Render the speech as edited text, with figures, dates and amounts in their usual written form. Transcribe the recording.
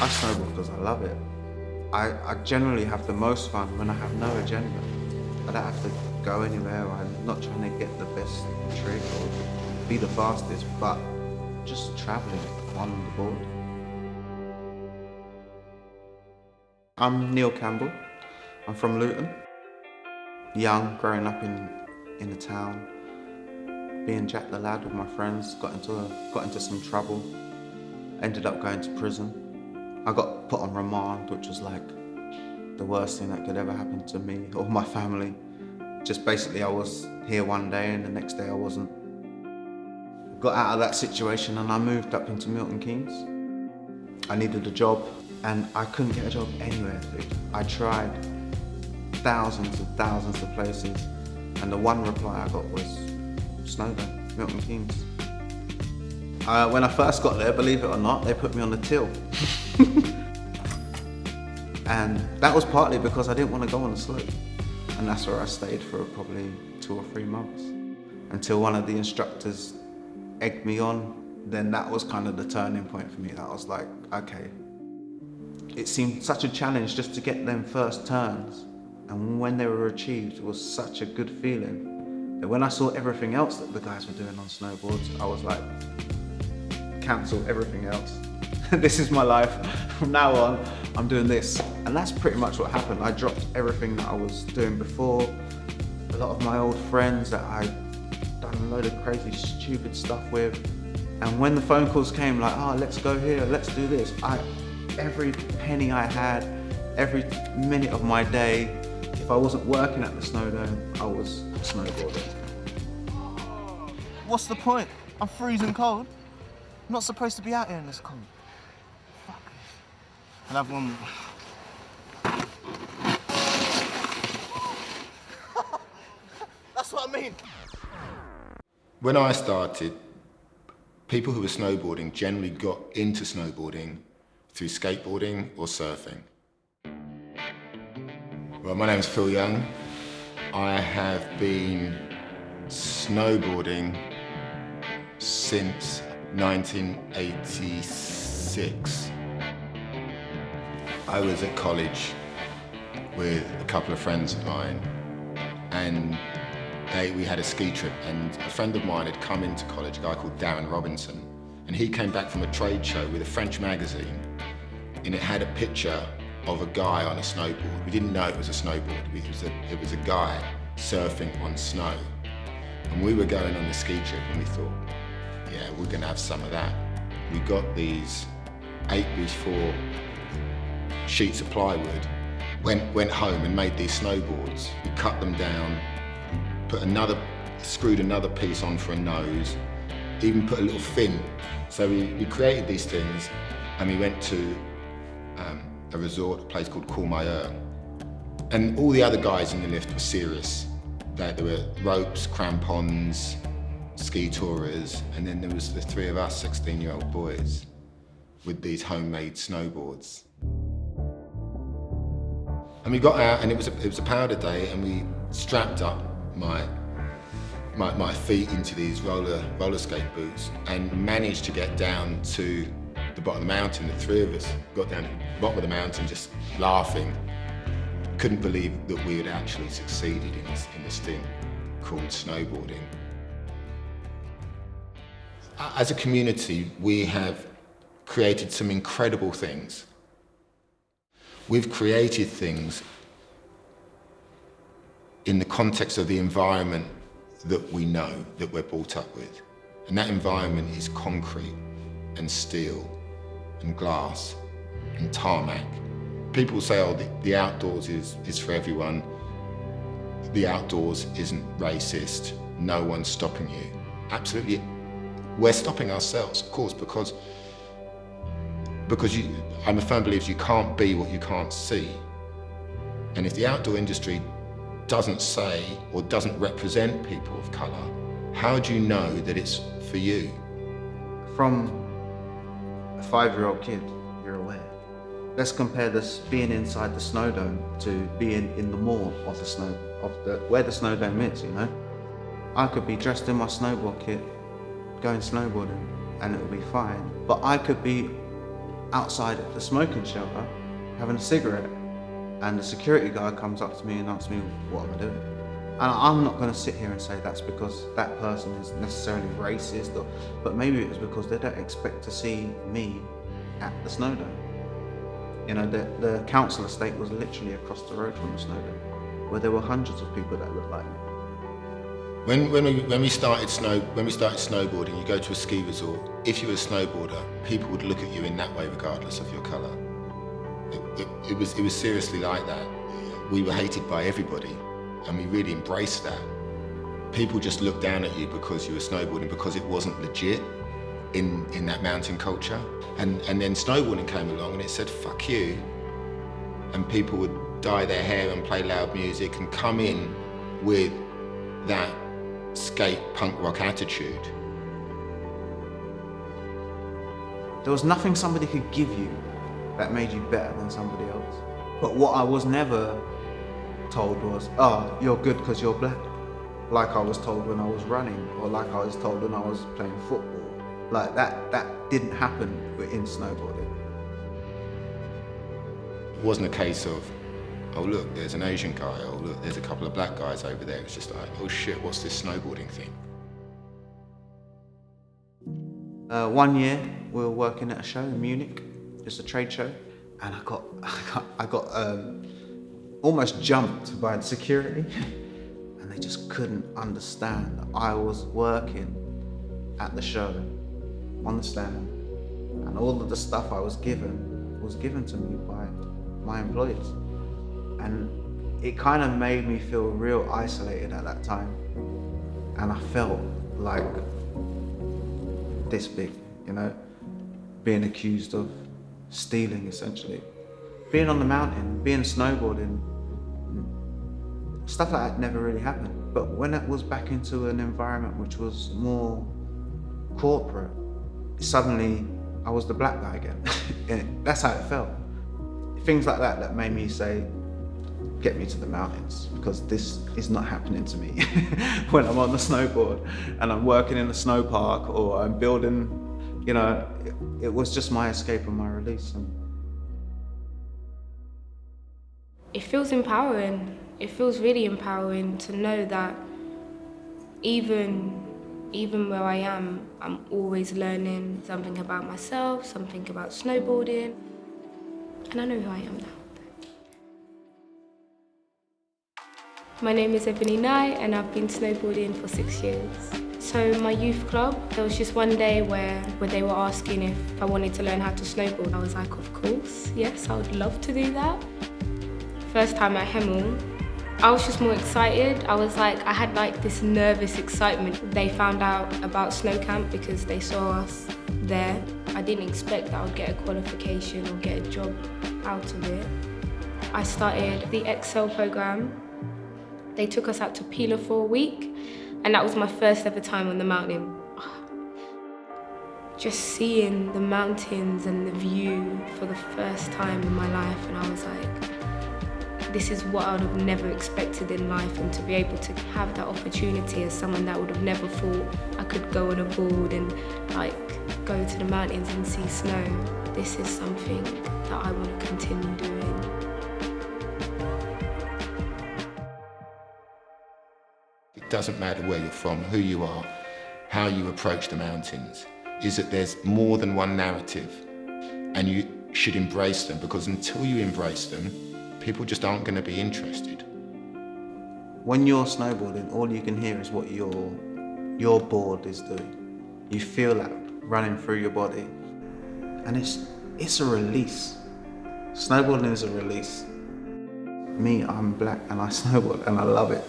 I snowboard because I love it. I generally have the most fun when I have no agenda. I don't have to go anywhere. I'm not trying to get the best trick or be the fastest, but just traveling on the board. I'm Campbell. I'm from Luton. Young, growing up in the town, being Jack the lad with my friends, got into some trouble, ended up going to prison. I got put on remand, which was like the worst thing that could ever happen to me or my family. Just basically I was here one day and the next day I wasn't. Got out of that situation and I moved up into Milton Keynes. I needed a job and I couldn't get a job anywhere, dude. I tried thousands of places and the one reply I got was Snowdon, Milton Keynes. When I first got there, believe it or not, they put me on the till. And that was partly because I didn't want to go on the slope. And that's where I stayed for probably 2 or 3 months. Until one of the instructors egged me on, then that was kind of the turning point for me. That was like, okay. It seemed such a challenge just to get them first turns. And when they were achieved, it was such a good feeling. That when I saw everything else that the guys were doing on snowboards, I was like, cancel everything else. This is my life. From now on, I'm doing this. And that's pretty much what happened. I dropped everything that I was doing before. A lot of my old friends that I'd done a load of crazy, stupid stuff with. And when the phone calls came like, oh, let's go here, let's do this. Every penny I had, every minute of my day, if I wasn't working at the Snowdome, I was snowboarding. What's the point? I'm freezing cold. I'm not supposed to be out here in this cold. Fuck. I'll have one more. That's what I mean. When I started, people who were snowboarding generally got into snowboarding through skateboarding or surfing. Well, my name is Phil Young. I have been snowboarding since 1986. I was at college with a couple of friends of mine and we had a ski trip and a friend of mine had come into college, a guy called Darren Robinson, and he came back from a trade show with a French magazine and it had a picture of a guy on a snowboard. We didn't know it was a snowboard, it was a guy surfing on snow. And we were going on the ski trip and we thought, yeah, we're gonna have some of that. We got these 8x4 sheets of plywood, went home and made these snowboards. We cut them down, screwed another piece on for a nose, even put a little fin. So we created these things and we went to a resort, a place called Courmayeur. And all the other guys in the lift were serious. There were ropes, crampons, ski tourers, and then there was the 3 of us 16-year-old boys with these homemade snowboards. And we got out and it was a powder day and we strapped up my feet into these roller skate boots and managed to get down to the bottom of the mountain. The 3 of us got down to the bottom of the mountain just laughing. Couldn't believe that we had actually succeeded in this thing called snowboarding. As a community, we have created some incredible things. We've created things in the context of the environment that we know, that we're brought up with. And that environment is concrete and steel and glass and tarmac. People say, oh, the outdoors is for everyone. The outdoors isn't racist. No one's stopping you. Absolutely, we're stopping ourselves, of course, because I'm a firm believer you can't be what you can't see. And if the outdoor industry doesn't say or doesn't represent people of colour, how do you know that it's for you? From a 5-year-old kid, you're aware. Let's compare this being inside the Snowdome to being in the mall of where the Snowdome is, you know? I could be dressed in my snowboard kit, going snowboarding, and it would be fine. But I could be outside at the smoking shelter having a cigarette, and the security guard comes up to me and asks me what am I doing. And I'm not going to sit here and say that's because that person is necessarily racist, but maybe it's because they don't expect to see me at the snow dome. You know, the council estate was literally across the road from the snow dome, where there were hundreds of people that looked like me. When we started snowboarding, you go to a ski resort. If you were a snowboarder, people would look at you in that way, regardless of your colour. It was seriously like that. We were hated by everybody, and we really embraced that. People just looked down at you because you were snowboarding, because it wasn't legit in that mountain culture. And then snowboarding came along and it said, fuck you. And people would dye their hair and play loud music and come in with that skate punk rock attitude. There was nothing somebody could give you that made you better than somebody else. But what I was never told was, oh, you're good because you're black. Like I was told when I was running, or like I was told when I was playing football. Like that didn't happen in snowboarding. It wasn't a case of, oh look, there's an Asian guy, oh look, there's a couple of black guys over there. It was just like, oh shit, what's this snowboarding thing? 1 year we were working at a show in Munich, just a trade show, and I got almost jumped by the security, and they just couldn't understand that I was working at the show on the stand, and all of the stuff I was given to me by my employers. And it kind of made me feel real isolated at that time. And I felt like this big, you know, being accused of stealing, essentially. Being on the mountain, being snowboarding, stuff like that never really happened. But when it was back into an environment which was more corporate, suddenly I was the black guy again. And that's how it felt. Things like that made me say, get me to the mountains, because this is not happening to me when I'm on the snowboard and I'm working in a snow park or I'm building, you know, it was just my escape and my release. It feels empowering. It feels really empowering to know that even where I am, I'm always learning something about myself, something about snowboarding, and I know who I am now. My name is Ebony Knight and I've been snowboarding for 6 years. So my youth club, there was just one day where they were asking if I wanted to learn how to snowboard. I was like, of course, yes, I would love to do that. First time at Hemel, I was just more excited. I was like, I had like this nervous excitement. They found out about snow camp because they saw us there. I didn't expect that I would get a qualification or get a job out of it. I started the Excel program. They took us out to Pila for a week, and that was my first ever time on the mountain. Just seeing the mountains and the view for the first time in my life, and I was like, this is what I would have never expected in life, and to be able to have that opportunity as someone that would have never thought I could go on a board and like go to the mountains and see snow. This is something that I want to continue doing. It doesn't matter where you're from, who you are, how you approach the mountains, is that there's more than one narrative, and you should embrace them, because until you embrace them, people just aren't going to be interested. When you're snowboarding, all you can hear is what your board is doing. You feel that running through your body, and it's a release. Snowboarding is a release. Me, I'm black and I snowboard and I love it.